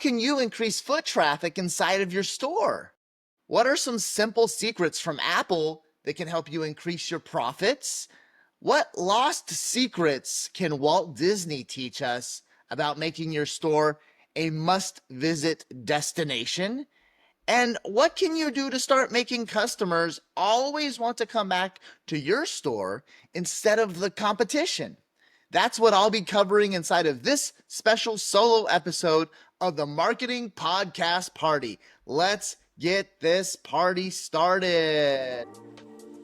can you increase foot traffic inside of your store? What are some simple secrets from Apple that can help you increase your profits? What lost secrets can Walt Disney teach us about making your store a must-visit destination? And what can you do to start making customers always want to come back to your store instead of the competition? That's what I'll be covering inside of this special solo episode of the Marketing Podcast Party. Let's get this party started.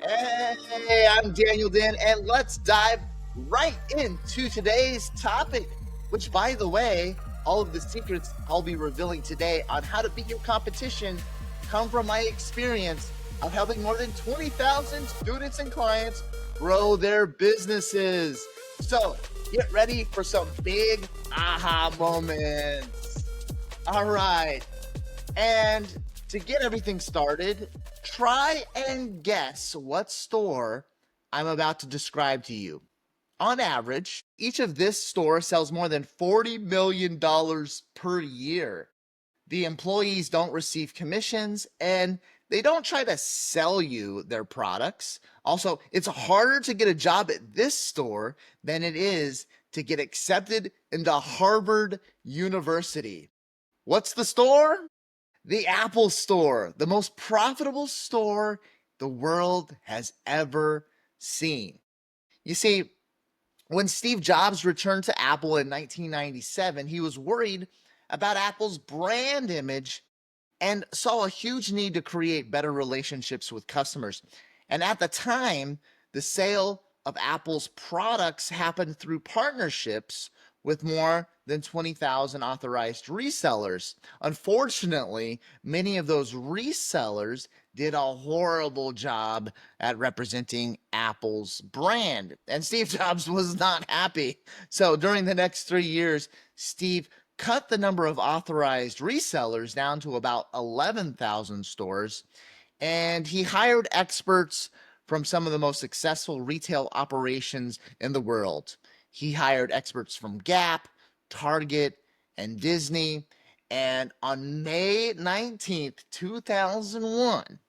Hey, I'm Daniel Dan, and let's dive right into today's topic, which, by the way, all of the secrets I'll be revealing today on how to beat your competition come from my experience of helping more than 20,000 students and clients grow their businesses. So get ready for some big aha moments. All right. And to get everything started, try and guess what store I'm about to describe to you. On average, each of this store sells more than $40 million per year. The employees don't receive commissions and they don't try to sell you their products. Also, it's harder to get a job at this store than it is to get accepted into Harvard University. What's the store? The Apple Store, the most profitable store the world has ever seen. You see, when Steve Jobs returned to Apple in 1997, he was worried about Apple's brand image and saw a huge need to create better relationships with customers. And at the time, the sale of Apple's products happened through partnerships with more than 20,000 authorized resellers. Unfortunately, many of those resellers did a horrible job at representing Apple's brand, and Steve Jobs was not happy. So during the next 3 years, Steve cut the number of authorized resellers down to about 11,000 stores, and he hired experts from some of the most successful retail operations in the world. He hired experts from Gap, Target, and Disney. And on May 19th, 2001,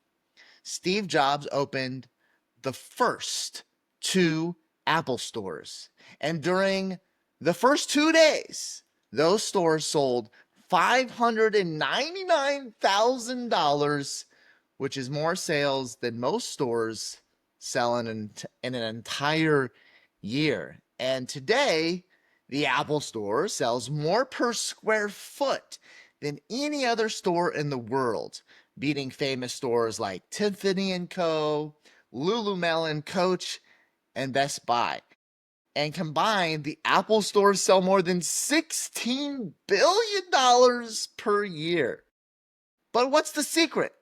Steve Jobs opened the first 2 Apple stores. And during the first 2 days, those stores sold $599,000, which is more sales than most stores sell in an entire year. And today, the Apple Store sells more per square foot than any other store in the world, beating famous stores like Tiffany & Co., Lululemon, Coach, and Best Buy. And combined, the Apple stores sell more than $16 billion per year. But what's the secret?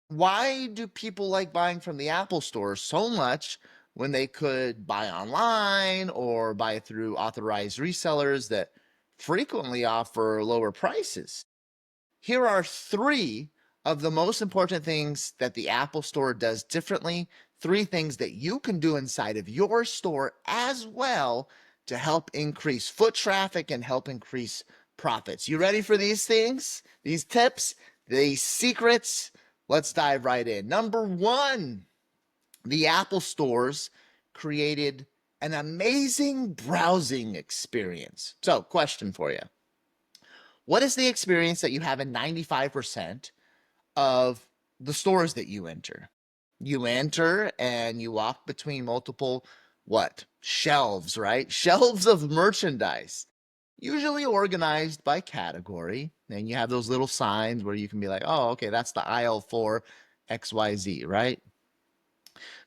Why do people like buying from the Apple store so much when they could buy online or buy through authorized resellers that frequently offer lower prices? Here are 3 of the most important things that the Apple Store does differently, 3 things that you can do inside of your store as well to help increase foot traffic and help increase profits. You ready for these things, these tips, these secrets? Let's dive right in. Number 1, the Apple stores created an amazing browsing experience. So, question for you. What is the experience that you have in 95% of the stores that you enter? You enter and you walk between multiple, shelves, right? Shelves of merchandise, usually organized by category. And you have those little signs where you can be like, oh, okay, that's the aisle for XYZ, right?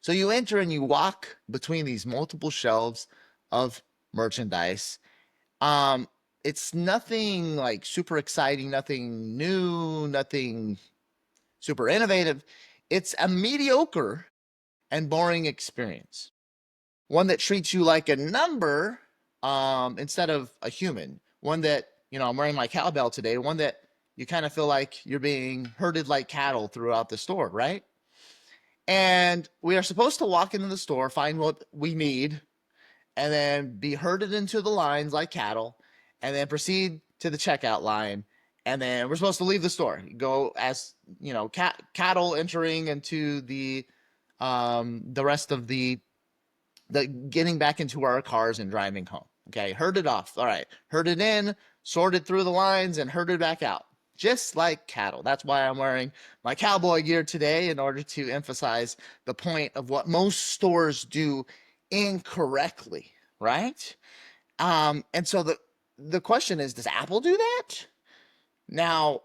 So you enter and you walk between these multiple shelves of merchandise. It's nothing like super exciting, nothing new, nothing super innovative. It's a mediocre and boring experience. One that treats you like a number instead of a human. One that, I'm wearing my cowbell today, one that you kind of feel like you're being herded like cattle throughout the store, right? And we are supposed to walk into the store, find what we need, and then be herded into the lines like cattle, and then proceed to the checkout line and then we're supposed to leave the store. Go as cattle entering into the rest of the getting back into our cars and driving home. Okay, herded off. All right, herded in, sorted through the lines, and herded back out. Just like cattle. That's why I'm wearing my cowboy gear today, in order to emphasize the point of what most stores do incorrectly, right? And so the question is, does Apple do that? Now,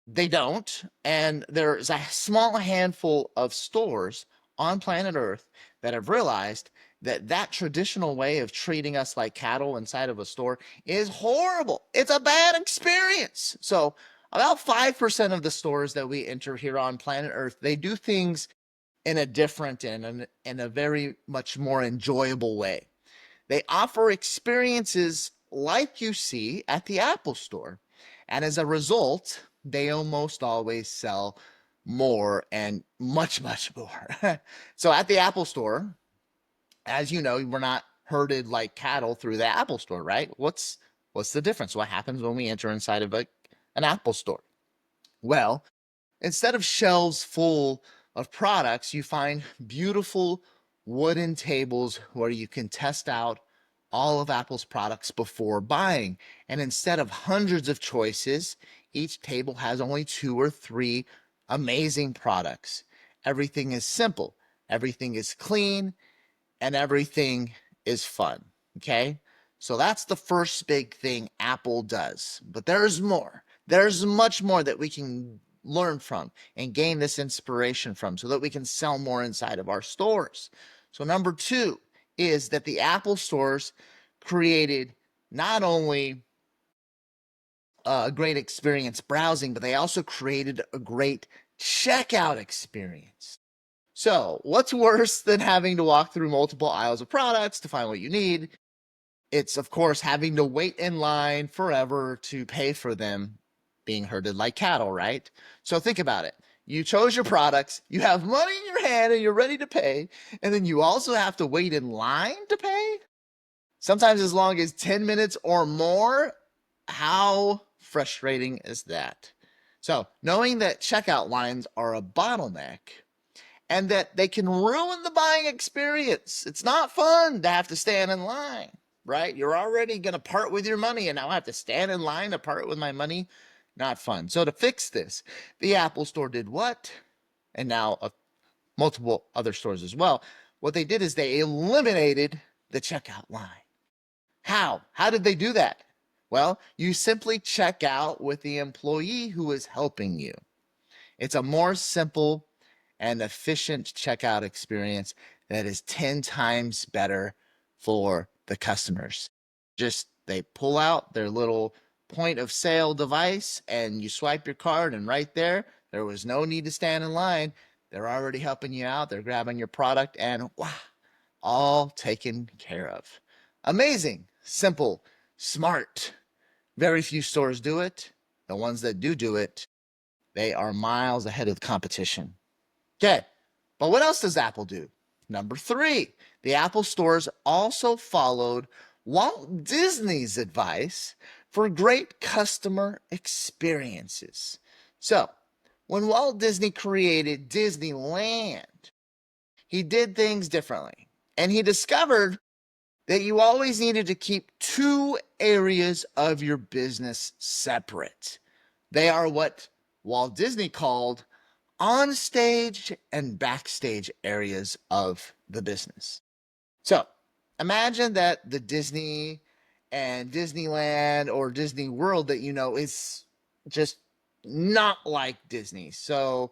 they don't. And there's a small handful of stores on planet Earth that have realized that that traditional way of treating us like cattle inside of a store is horrible. It's a bad experience. So about 5% of the stores that we enter here on planet Earth, they do things in a different and in a very much more enjoyable way. They offer experiences like you see at the Apple Store. And as a result, they almost always sell more and much, much more. So at the Apple Store, as you know, we're not herded like cattle through the Apple Store, right? What's the difference? What happens when we enter inside of an Apple Store? Well, instead of shelves full of products, you find beautiful wooden tables where you can test out all of Apple's products before buying. And instead of hundreds of choices, each table has only 2 or 3 amazing products. Everything is simple, everything is clean, and everything is fun. Okay? So that's the first big thing Apple does. But there's more. There's much more that we can learn from and gain this inspiration from, so that we can sell more inside of our stores. So number 2 is that the Apple stores created not only a great experience browsing, but they also created a great checkout experience. So what's worse than having to walk through multiple aisles of products to find what you need? It's, of course, having to wait in line forever to pay for them, being herded like cattle, right? So think about it. You chose your products, you have money in your hand, and you're ready to pay, and then you also have to wait in line to pay? Sometimes as long as 10 minutes or more. How frustrating is that? So, knowing that checkout lines are a bottleneck and that they can ruin the buying experience. It's not fun to have to stand in line, right? You're already going to part with your money, and now I have to stand in line to part with my money. Not fun. So to fix this, the Apple Store did what? And now multiple other stores as well. What they did is they eliminated the checkout line. How? How did they do that? Well, you simply check out with the employee who is helping you. It's a more simple and efficient checkout experience that is 10 times better for the customers. Just they pull out their little point of sale device and you swipe your card, and right there was no need to stand in line. They're already helping you out. They're grabbing your product, and wow, all taken care of. Amazing, simple, smart. Very few stores do it. The ones that do it, they are miles ahead of the competition. Okay, but what else does Apple do? Number 3, the Apple stores also followed Walt Disney's advice for great customer experiences. So, when Walt Disney created Disneyland, he did things differently. And he discovered that you always needed to keep 2 areas of your business separate. They are what Walt Disney called on-stage and backstage areas of the business. So imagine that the Disney and Disneyland or Disney World that you know is just not like Disney. So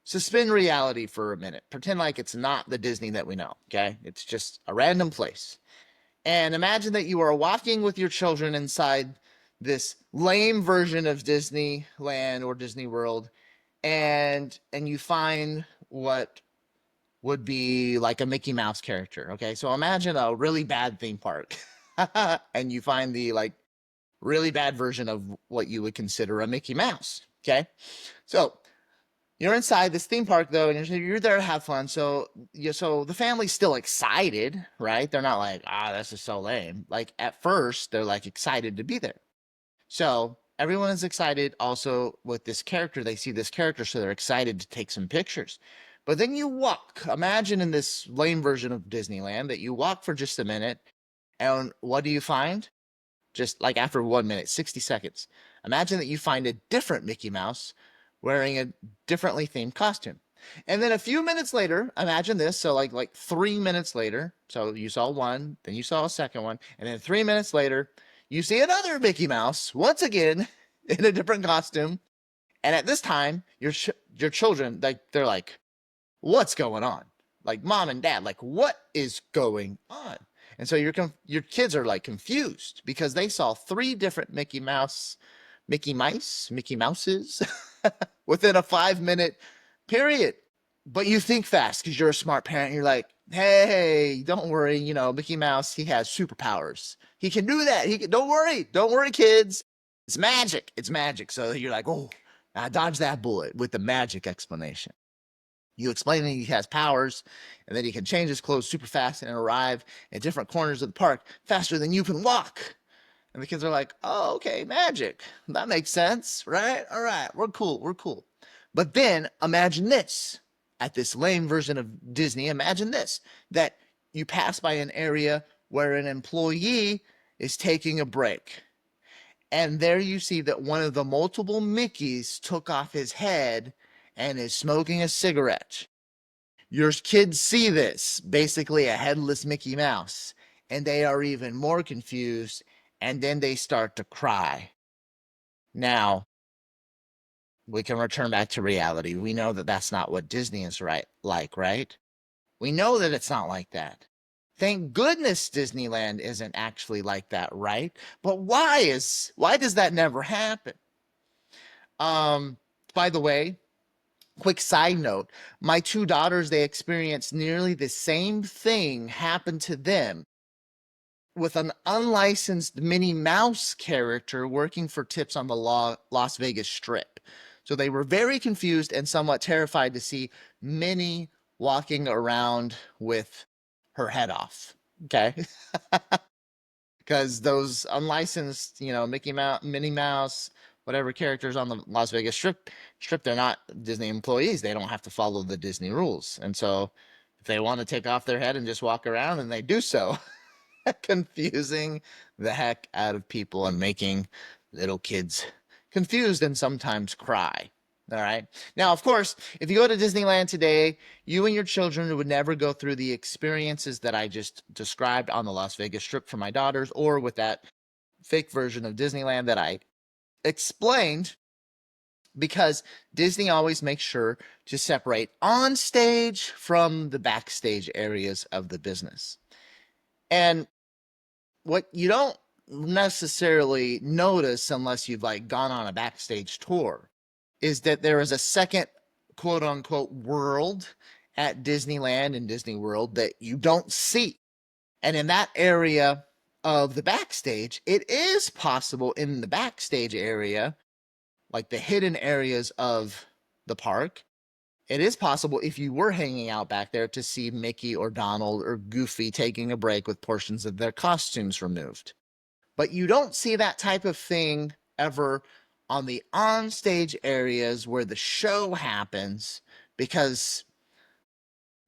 suspend reality for a minute. Pretend like it's not the Disney that we know, okay? It's just a random place. And imagine that you are walking with your children inside this lame version of Disneyland or Disney World, and you find what would be like a Mickey Mouse character. Okay, so imagine a really bad theme park, and you find the like really bad version of what you would consider a Mickey Mouse. Okay, so you're inside this theme park though, and you're there to have fun. So the family's still excited, right? They're not like, this is so lame. Like at first, they're like excited to be there. So everyone is excited also with this character. They see this character, so they're excited to take some pictures. But then you walk. Imagine in this lame version of Disneyland that you walk for just a minute, and what do you find? Just like after 1 minute, 60 seconds. Imagine that you find a different Mickey Mouse wearing a differently themed costume. And then a few minutes later, imagine this. So like 3 minutes later, so you saw one, then you saw a second one, and then 3 minutes later, you see another Mickey Mouse once again in a different costume. And at this time, your children, like they're like, what's going on? Like mom and dad, like what is going on? And so your kids are like confused because they saw three different Mickey Mouses within a 5 minute period. But you think fast because you're a smart parent. You're like, hey, don't worry. You know, Mickey Mouse, he has superpowers. He can do that. Don't worry, kids. It's magic. It's magic. So you're like, oh, I dodged that bullet with the magic explanation. You explain that he has powers and that he can change his clothes super fast and arrive at different corners of the park faster than you can walk. And the kids are like, oh, okay, magic. That makes sense, right? All right, we're cool. But then imagine this. At this lame version of Disney, imagine this, that you pass by an area where an employee is taking a break. And there you see that one of the multiple Mickeys took off his head and is smoking a cigarette. Your kids see this, basically a headless Mickey Mouse, and they are even more confused, and then they start to cry. Now, we can return back to reality. We know that that's not what Disney is right? We know that it's not like that. Thank goodness Disneyland isn't actually like that, right? But why does that never happen? By the way, quick side note, my two daughters, they experienced nearly the same thing happen to them with an unlicensed Minnie Mouse character working for tips on the Las Vegas Strip. So they were very confused and somewhat terrified to see Minnie walking around with her head off. Okay. Because those unlicensed, Mickey Mouse, Minnie Mouse, whatever characters on the Las Vegas Strip, they're not Disney employees. They don't have to follow the Disney rules. And so if they want to take off their head and just walk around, then they do so. Confusing the heck out of people and making little kids confused and sometimes cry. All right. Now, of course, if you go to Disneyland today, you and your children would never go through the experiences that I just described on the Las Vegas Strip for my daughters or with that fake version of Disneyland that I explained, because Disney always makes sure to separate on stage from the backstage areas of the business. And what you don't necessarily notice unless you've like gone on a backstage tour is that there is a second quote unquote world at Disneyland and Disney World that you don't see. And in that area of the backstage, it is possible in the backstage area, like the hidden areas of the park, it is possible if you were hanging out back there to see Mickey or Donald or Goofy taking a break with portions of their costumes removed. But you don't see that type of thing ever on the onstage areas where the show happens, because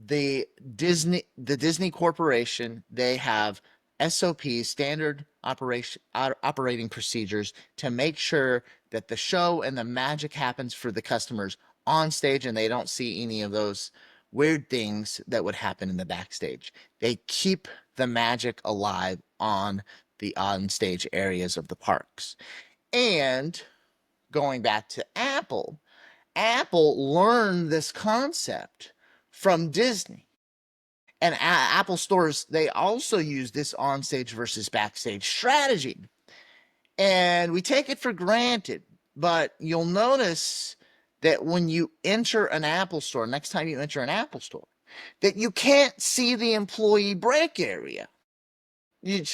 the Disney Corporation, they have SOPs, standard operating procedures, to make sure that the show and the magic happens for the customers on stage, and they don't see any of those weird things that would happen in the backstage. They keep the magic alive on the onstage areas of the parks. And going back to Apple learned this concept from Disney. And Apple stores, they also use this onstage versus backstage strategy. And we take it for granted, but you'll notice that when you enter an Apple store, next time you enter an Apple store, that you can't see the employee break area. You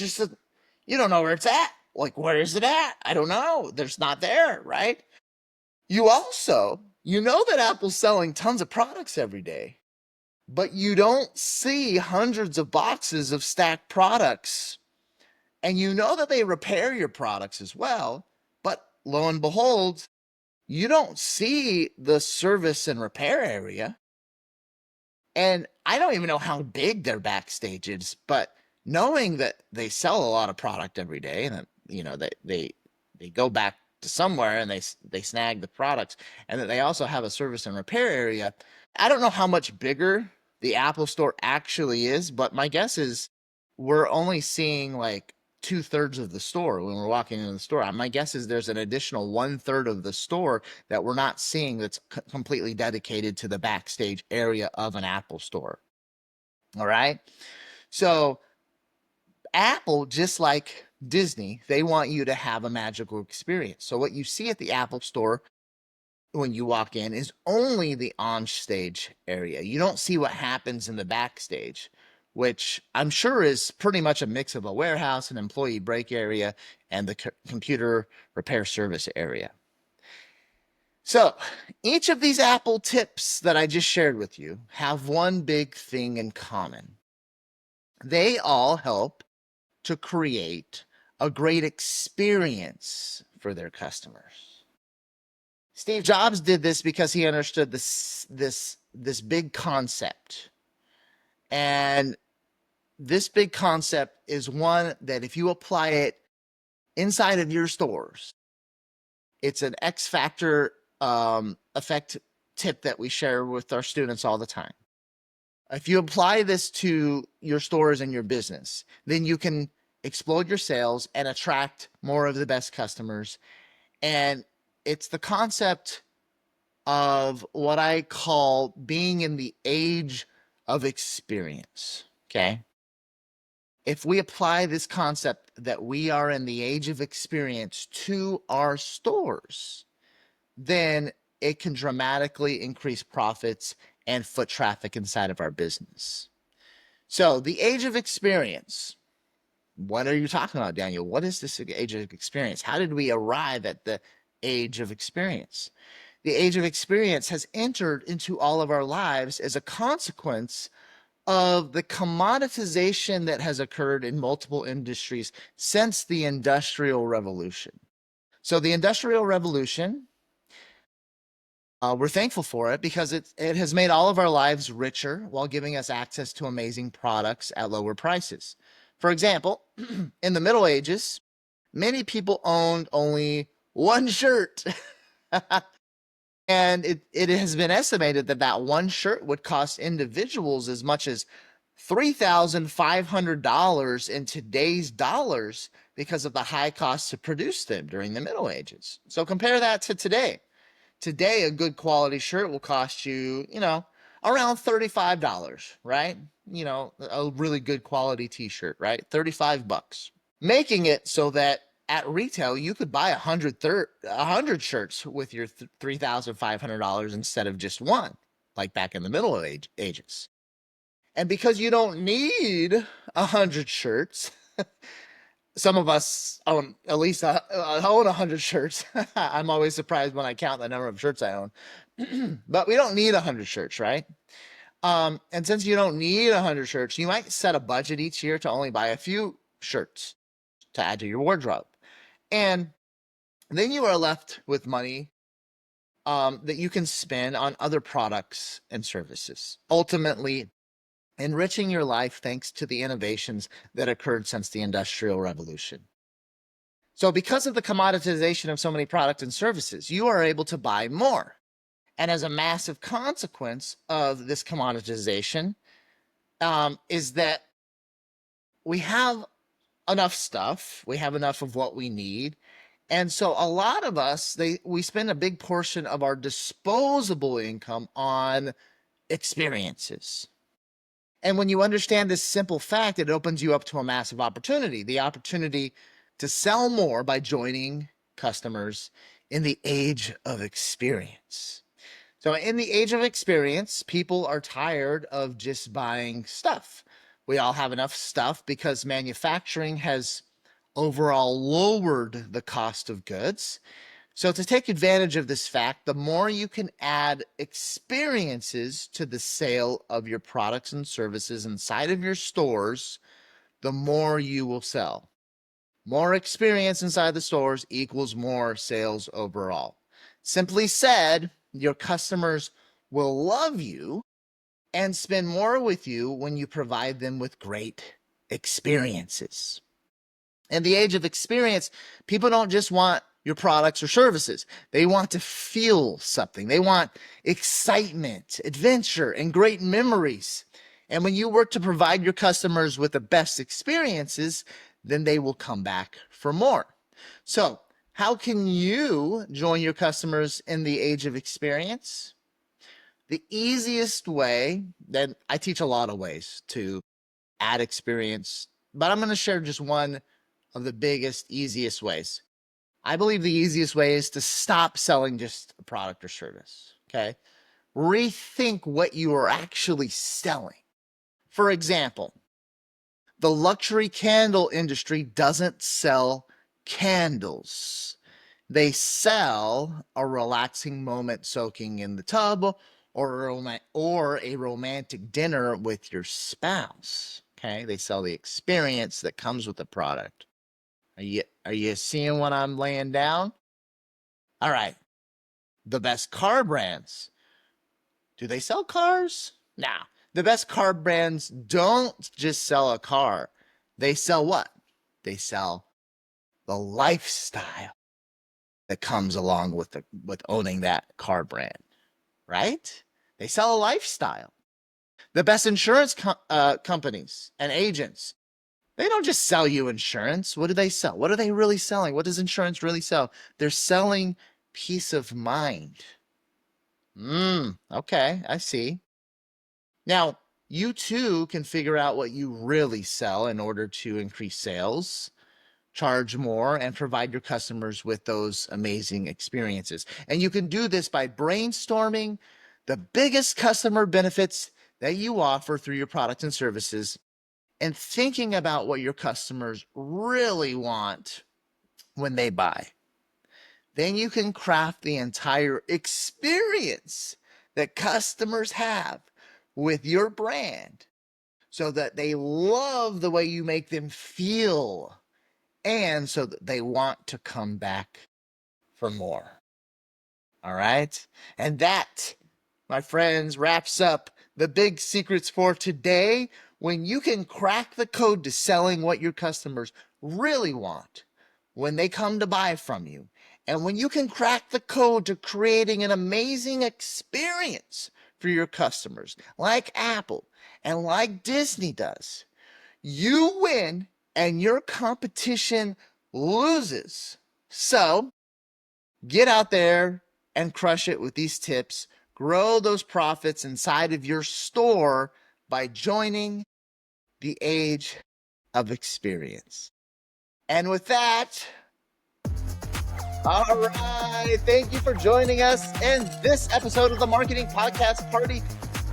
don't know where it's at. Like, where is it at? I don't know. There's not there, right? You know that Apple's selling tons of products every day, but you don't see hundreds of boxes of stacked products. And you know that they repair your products as well, but lo and behold, you don't see the service and repair area. And I don't even know how big their backstage is, but knowing that they sell a lot of product every day, and that, they go back to somewhere and they snag the products, and that they also have a service and repair area. I don't know how much bigger the Apple Store actually is, but my guess is we're only seeing like 2/3 of the store when we're walking into the store. My guess is there's an additional 1/3 of the store that we're not seeing that's completely dedicated to the backstage area of an Apple Store. All right. So, Apple, just like Disney, they want you to have a magical experience. So, what you see at the Apple Store when you walk in is only the on-stage area. You don't see what happens in the backstage, which I'm sure is pretty much a mix of a warehouse, an employee break area, and the computer repair service area. So, each of these Apple tips that I just shared with you have one big thing in common. They all help to create a great experience for their customers. Steve Jobs did this because he understood this big concept. And this big concept is one that if you apply it inside of your stores, it's an X factor effect tip that we share with our students all the time. If you apply this to your stores and your business, then you can explode your sales and attract more of the best customers. And it's the concept of what I call being in the age of experience. Okay. If we apply this concept that we are in the age of experience to our stores, then it can dramatically increase profits and foot traffic inside of our business. So, the age of experience. What are you talking about, Daniel? What is this age of experience? How did we arrive at the age of experience? The age of experience has entered into all of our lives as a consequence of the commoditization that has occurred in multiple industries since the Industrial Revolution. So, the Industrial Revolution, we're thankful for it because it has made all of our lives richer while giving us access to amazing products at lower prices. For example, in the Middle Ages, many people owned only one shirt. And it has been estimated that that one shirt would cost individuals as much as $3,500 in today's dollars because of the high cost to produce them during the Middle Ages. So compare that to today. Today, a good quality shirt will cost you, around $35, right? A really good quality t-shirt, right? 35 bucks. Making it so that at retail, you could buy 100 shirts with your $3,500 instead of just one, like back in the Middle Ages. And because you don't need 100 shirts, some of us own at least own 100 shirts. I'm always surprised when I count the number of shirts I own. But we don't need 100 shirts, right? And since you don't need 100 shirts, you might set a budget each year to only buy a few shirts to add to your wardrobe. And then you are left with money that you can spend on other products and services, ultimately enriching your life thanks to the innovations that occurred since the Industrial Revolution. So, because of the commoditization of so many products and services, you are able to buy more. And as a massive consequence of this commoditization, is that we have enough stuff, we have enough of what we need. And so a lot of us, we spend a big portion of our disposable income on experiences. And when you understand this simple fact, it opens you up to a massive opportunity, the opportunity to sell more by joining customers in the age of experience. So, in the age of experience, people are tired of just buying stuff. We all have enough stuff because manufacturing has overall lowered the cost of goods. So, to take advantage of this fact, the more you can add experiences to the sale of your products and services inside of your stores, the more you will sell. More experience inside the stores equals more sales overall. Simply said, your customers will love you and spend more with you when you provide them with great experiences. In the age of experience, people don't just want your products or services. They want to feel something. They want excitement, adventure, and great memories. And when you work to provide your customers with the best experiences, then they will come back for more. So, how can you join your customers in the age of experience? The easiest way, that I teach a lot of ways to add experience, but I'm going to share just one of the biggest, easiest ways. I believe the easiest way is to stop selling just a product or service. Okay. Rethink what you are actually selling. For example, the luxury candle industry doesn't sell candles. They sell a relaxing moment soaking in the tub or a romantic dinner with your spouse. Okay. They sell the experience that comes with the product. Are you seeing what I'm laying down? All right. The best car brands. Do they sell cars? Nah. The best car brands don't just sell a car. They sell what? They sell the lifestyle that comes along with owning that car brand, right? They sell a lifestyle. The best insurance companies and agents, they don't just sell you insurance. What do they sell? What are they really selling? What does insurance really sell? They're selling peace of mind. Okay, I see. Now, you too can figure out what you really sell in order to increase sales, charge more, and provide your customers with those amazing experiences. And you can do this by brainstorming the biggest customer benefits that you offer through your products and services and thinking about what your customers really want when they buy. Then you can craft the entire experience that customers have with your brand so that they love the way you make them feel and so that they want to come back for more. All right. And that, my friends, wraps up the big secrets for today. When you can crack the code to selling what your customers really want when they come to buy from you, and when you can crack the code to creating an amazing experience for your customers, like Apple and like Disney does, you win and your competition loses. So get out there and crush it with these tips. Grow those profits inside of your store by joining the age of experience. And with that, all right, thank you for joining us in this episode of the Marketing Podcast Party.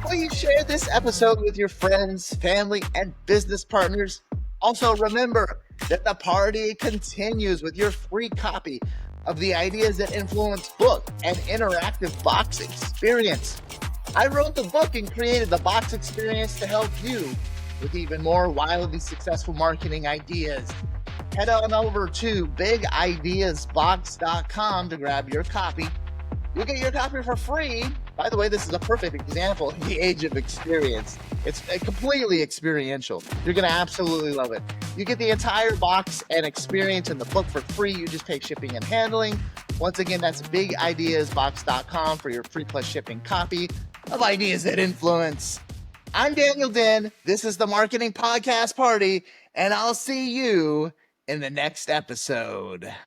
Please share this episode with your friends, family, and business partners. Also, remember that the party continues with your free copy of the Ideas That Influence book and interactive box experience. I wrote the book and created the box experience to help you with even more wildly successful marketing ideas. Head on over to bigideasbox.com to grab your copy. You'll get your copy for free. By the way, this is a perfect example of the age of experience. It's completely experiential. You're going to absolutely love it. You get the entire box and experience in the book for free. You just pay shipping and handling. Once again, that's bigideasbox.com for your free plus shipping copy of Ideas That Influence. I'm Daniel Den. This is the Marketing Podcast Party, and I'll see you in the next episode.